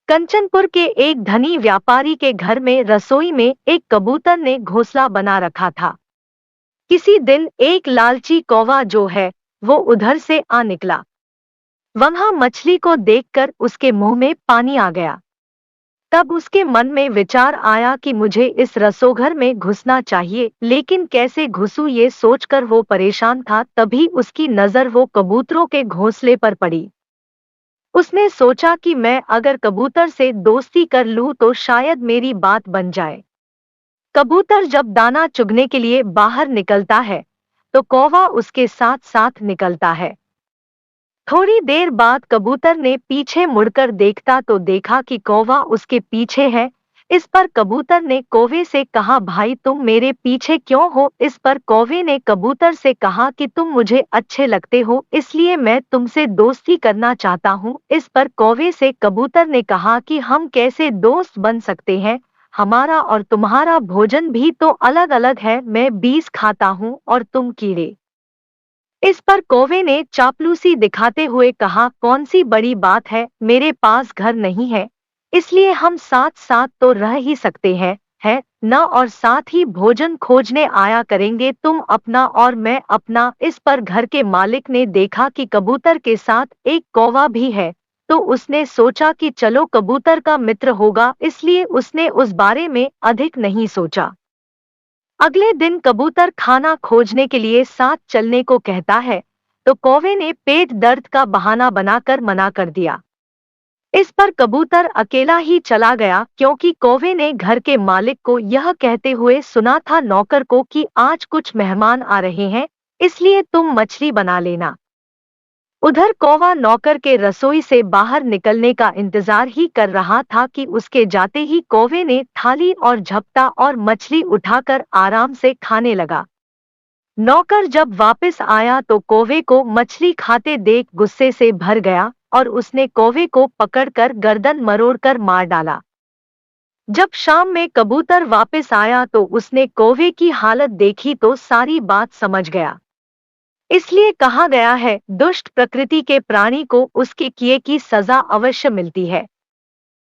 कंचनपुर के एक धनी व्यापारी के घर में रसोई में एक कबूतर ने घोंसला बना रखा था। किसी दिन एक लालची कौवा जो है वो उधर से आ निकला। वहां मछली को देखकर उसके मुंह में पानी आ गया। तब उसके मन में विचार आया कि मुझे इस रसोघर में घुसना चाहिए, लेकिन कैसे घुसूं ये सोचकर वो परेशान था। तभी उसकी नजर वो कबूतरों के घोंसले पर पड़ी। उसने सोचा कि मैं अगर कबूतर से दोस्ती कर लूं तो शायद मेरी बात बन जाए। कबूतर जब दाना चुगने के लिए बाहर निकलता है तो कौवा उसके साथ साथ निकलता है। थोड़ी देर बाद कबूतर ने पीछे मुड़कर देखा तो देखा कि कौवा उसके पीछे है। इस पर कबूतर ने कौवे से कहा, भाई तुम मेरे पीछे क्यों हो? इस पर कौवे ने कबूतर से कहा कि तुम मुझे अच्छे लगते हो, इसलिए मैं तुमसे दोस्ती करना चाहता हूँ। इस पर कौवे से कबूतर ने कहा कि हम कैसे दोस्त बन सकते हैं, हमारा और तुम्हारा भोजन भी तो अलग अलग है। मैं बीज खाता हूँ और तुम कीड़े। इस पर कौवे ने चापलूसी दिखाते हुए कहा, कौन सी बड़ी बात है, मेरे पास घर नहीं है, इसलिए हम साथ साथ तो रह ही सकते हैं, है ना? और साथ ही भोजन खोजने आया करेंगे, तुम अपना और मैं अपना। इस पर घर के मालिक ने देखा कि कबूतर के साथ एक कौवा भी है, तो उसने सोचा कि चलो कबूतर का मित्र होगा, इसलिए उसने उस बारे में अधिक नहीं सोचा। अगले दिन कबूतर खाना खोजने के लिए साथ चलने को कहता है, तो कौवे ने पेट दर्द का बहाना बनाकर मना कर दिया। इस पर कबूतर अकेला ही चला गया, क्योंकि कौवे ने घर के मालिक को यह कहते हुए सुना था नौकर को कि आज कुछ मेहमान आ रहे हैं, इसलिए तुम मछली बना लेना। उधर कौवा नौकर के रसोई से बाहर निकलने का इंतजार ही कर रहा था कि उसके जाते ही कौवे ने थाली और झपटा और मछली उठाकर आराम से खाने लगा। नौकर जब वापस आया तो कौवे को मछली खाते देख गुस्से से भर गया और उसने कौवे को पकड़कर गर्दन मरोड़कर मार डाला। जब शाम में कबूतर वापस आया तो उसने कौवे की हालत देखी तो सारी बात समझ गया। इसलिए कहा गया है, दुष्ट प्रकृति के प्राणी को उसके किए की सजा अवश्य मिलती है।